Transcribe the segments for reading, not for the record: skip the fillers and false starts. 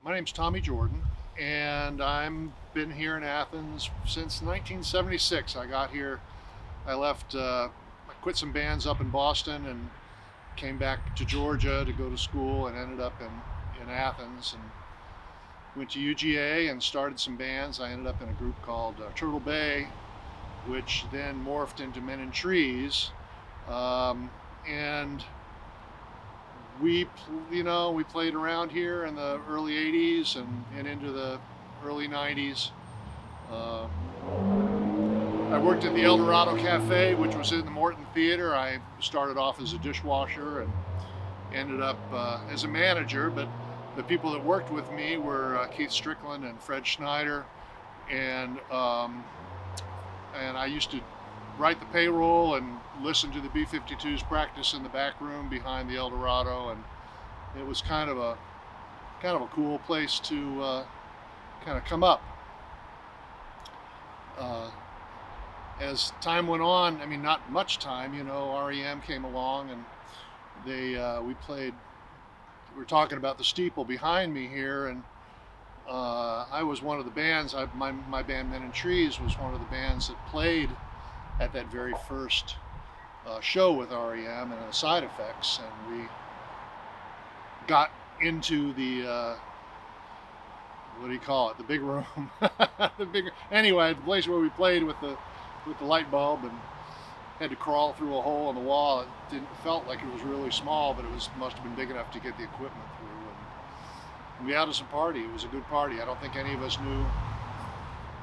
My name's Tommy Jordan, and I've been here in Athens since 1976. I got here, I quit some bands up in Boston and came back to Georgia to go to school and ended up in Athens and went to UGA and started some bands. I ended up in a group called Turtle Bay, which then morphed into Men in Trees. And we played around here in the early 80s and into the early 90s. Uh, I worked at the El Dorado Cafe, which was in the Morton Theater. I started off as a dishwasher and ended up as a manager, but the people that worked with me were Keith Strickland and Fred Schneider, and I used to write the payroll and listen to the B-52s practice in the back room behind the El Dorado, and it was kind of a cool place to kind of come up. As time went on, I mean, not much time, R.E.M. came along and we played. We were talking about the Steeple behind me here, and I was one of the bands. My band Men in Trees was one of the bands that played at that very first show with R.E.M. and Side Effects, and we got into the what do you call it? The big room. Anyway, the place where we played with the light bulb and had to crawl through a hole in the wall. It felt like it was really small, but must have been big enough to get the equipment through. And we had us a party. It was a good party. I don't think any of us knew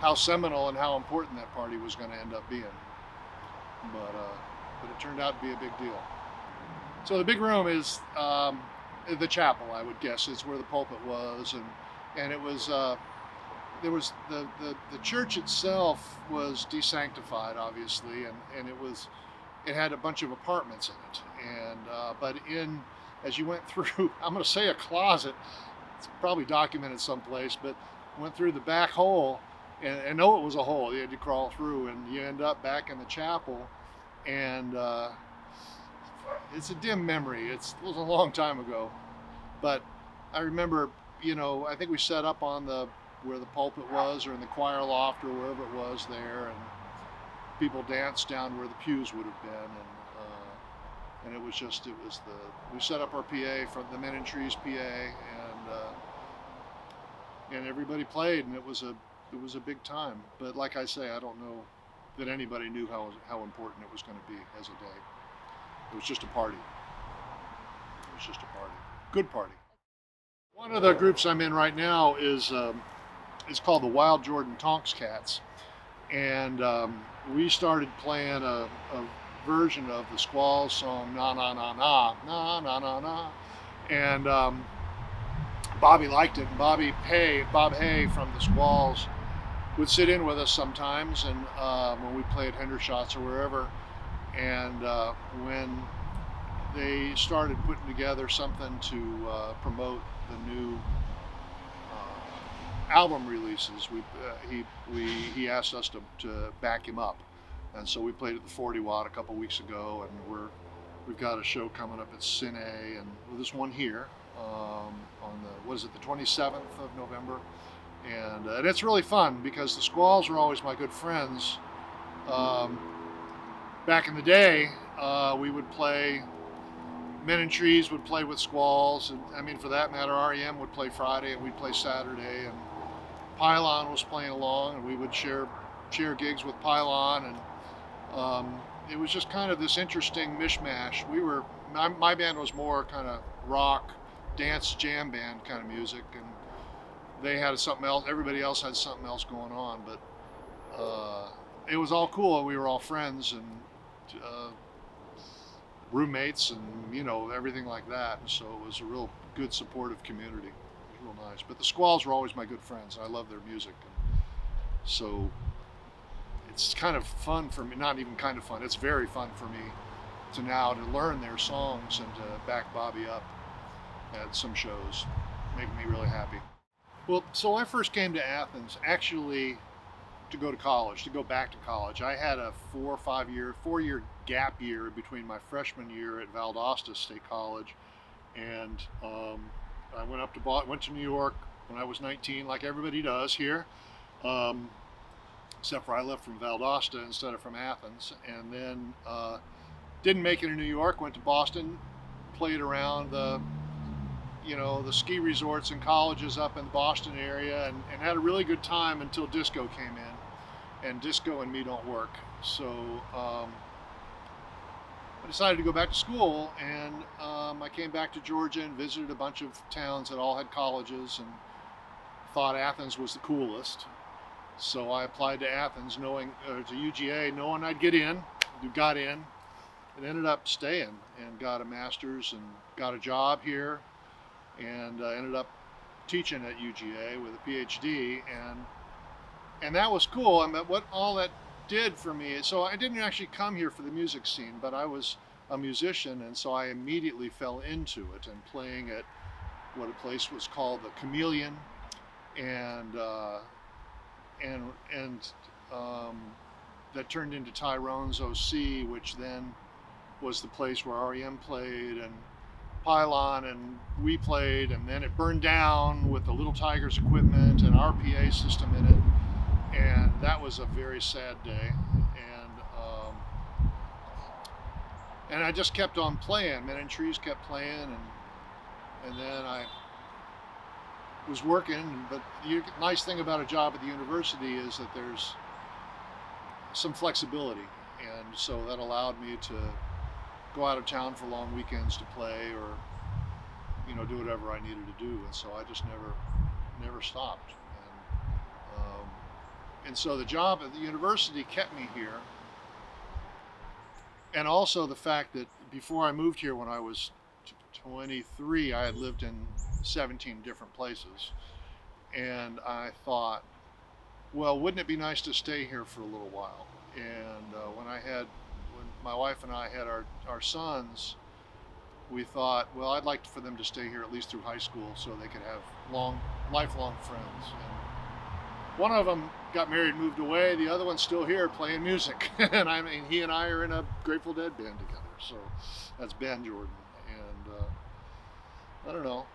how seminal and how important that party was going to end up being. But it turned out to be a big deal. So the big room is the chapel, I would guess. It's where the pulpit was, and it was there was the church itself was desanctified, obviously, and it had a bunch of apartments in it, and but as you went through, I'm going to say a closet. It's probably documented someplace, but went through the back hole, and know it was a hole. You had to crawl through, and you end up back in the chapel, and it's a dim memory. It was a long time ago, but I remember, I think we set up on where the pulpit was, or in the choir loft, or wherever it was there, and people danced down where the pews would have been, and we set up our PA from the Men in Trees PA, and everybody played, and it was a big time. But like I say, I don't know that anybody knew how important it was going to be as a day. It was just a party. It was just a party. Good party. One of the groups I'm in right now is it's called the Wild Jordan Tonks Cats, and we started playing a version of the Squalls song "Na Na Na Na Na Na Na Na," and Bobby liked it. And Bob Hay from the Squalls would sit in with us sometimes, and when we played Hendershots or wherever, and when they started putting together something to promote the new album releases, he asked us to back him up, and so we played at the 40 Watt a couple weeks ago, and we've got a show coming up at Cine, and this one here on the 27th of November, and it's really fun because the Squalls were always my good friends. Back in the day, we would play. Men in Trees would play with Squalls, and I mean, for that matter, R.E.M. would play Friday and we'd play Saturday, and Pylon was playing along, and we would share gigs with Pylon, and it was just kind of this interesting mishmash. My band was more kind of rock, dance, jam band kind of music, and they had something else. Everybody else had something else going on, but it was all cool. We were all friends and roommates, and everything like that. And so it was a real good, supportive community. It was real nice. But the Squalls were always my good friends. I love their music, and so it's kind of fun for me. Not even kind of fun. It's very fun for me to learn their songs and to back Bobby up at some shows. Make me really happy. Well, so I first came to Athens actually to go back to college. I had a 4-year gap year between my freshman year at Valdosta State College, and I went to New York when I was 19, like everybody does here, except for I left from Valdosta instead of from Athens, and then didn't make it in New York, went to Boston, played around the ski resorts and colleges up in the Boston area, and had a really good time until disco came in, and disco and me don't work. So I decided to go back to school, and I came back to Georgia and visited a bunch of towns that all had colleges, and thought Athens was the coolest. So I applied to Athens, to UGA, knowing I'd get in. Got in, and ended up staying, and got a master's and got a job here, and ended up teaching at UGA with a PhD, and that was cool. I mean, what all that did for me, so I didn't actually come here for the music scene, but I was a musician, and so I immediately fell into it, and playing at what a place was called the Chameleon, and that turned into Tyrone's OC, which then was the place where R.E.M. played, and Pylon, and we played, and then it burned down with the Little Tigers equipment and our PA system in it, and that was a very sad day. And I just kept on playing. Men and Trees kept playing, and then I was working. But the nice thing about a job at the university is that there's some flexibility, and so that allowed me to go out of town for long weekends to play, or do whatever I needed to do. And so I just never stopped. And so the job at the university kept me here. And also the fact that before I moved here, when I was 23, I had lived in 17 different places. And I thought, well, wouldn't it be nice to stay here for a little while? And when my wife and I had our sons, we thought, well, I'd like for them to stay here at least through high school so they could have lifelong friends. And one of them got married and moved away. The other one's still here playing music. And I mean, he and I are in a Grateful Dead band together. So that's Ben Jordan. And I don't know,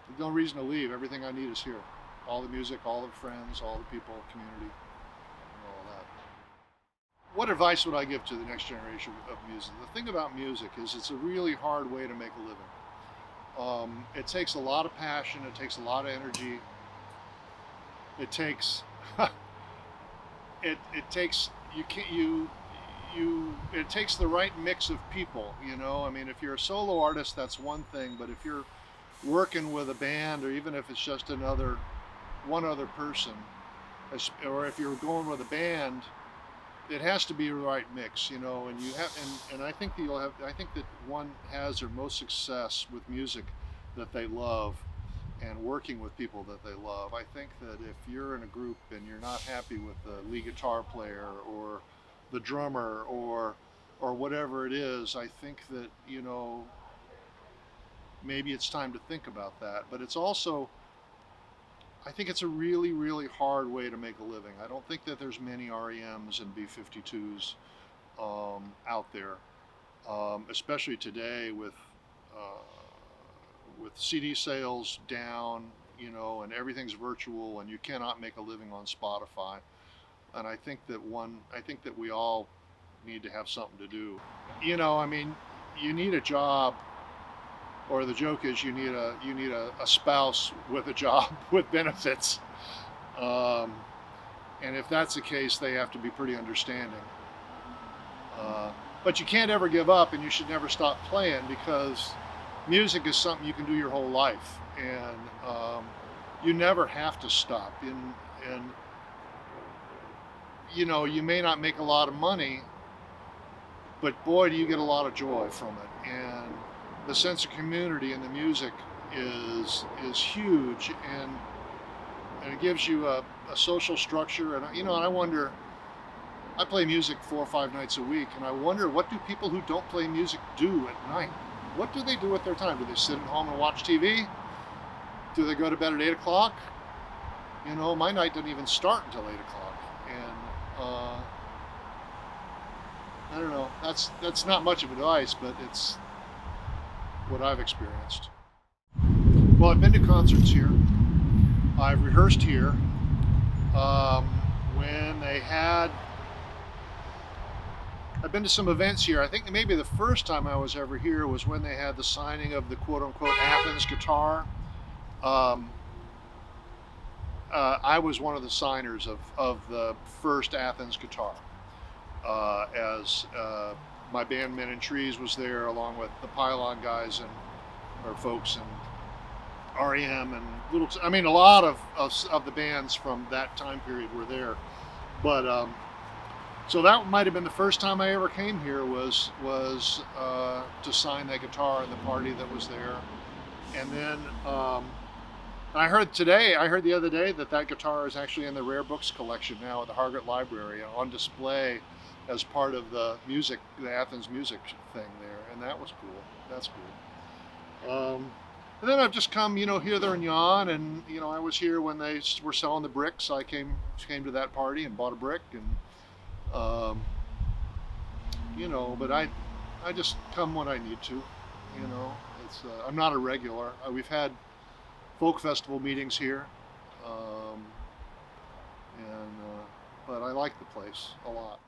there's no reason to leave. Everything I need is here. All the music, all the friends, all the people, community, and all that. What advice would I give to the next generation of music? The thing about music is it's a really hard way to make a living. It takes a lot of passion. It takes a lot of energy. It takes it takes the right mix of people. I mean, if you're a solo artist, that's one thing, but if you're working with a band, or even if it's just one other person, or if you're going with a band, it has to be the right mix, and you have, and I think that one has their most success with music that they love, and working with people that they love. I think that if you're in a group and you're not happy with the lead guitar player or the drummer or whatever it is, I think that, maybe it's time to think about that. But it's also, I think it's a really, really hard way to make a living. I don't think that there's many REMs and B-52s out there, especially today with CD sales down, and everything's virtual, and you cannot make a living on Spotify. And I think that we all need to have something to do. I mean, you need a job, or the joke is you need a spouse with a job with benefits. And if that's the case, they have to be pretty understanding. But you can't ever give up, and you should never stop playing, because music is something you can do your whole life, and you never have to stop. And you may not make a lot of money, but boy, do you get a lot of joy from it. And the sense of community in the music is huge, and it gives you a social structure. And and I wonder, I play music 4 or 5 nights a week, and I wonder, what do people who don't play music do at night? What do they do with their time? Do they sit at home and watch TV? Do they go to bed at 8 o'clock? My night doesn't even start until 8 o'clock. And I don't know, that's not much of advice, but it's what I've experienced. Well, I've been to concerts here. I've rehearsed here when they had. I've been to some events here. I think maybe the first time I was ever here was when they had the signing of the quote-unquote Athens guitar. I was one of the signers of the first Athens guitar. As my band Men in Trees was there, along with the Pylon guys and our folks and R.E.M. and a lot of the bands from that time period were there. But so that might have been the first time I ever came here was to sign that guitar in the party that was there. And then I heard the other day that guitar is actually in the rare books collection now at the Hargett Library on display as part of the Athens music thing there, and that was cool. That's cool. And then I've just come, here, there, and yon, and I was here when they were selling the bricks. I came to that party and bought a brick, and but I just come when I need to. It's I'm not a regular. We've had folk festival meetings here, but I like the place a lot.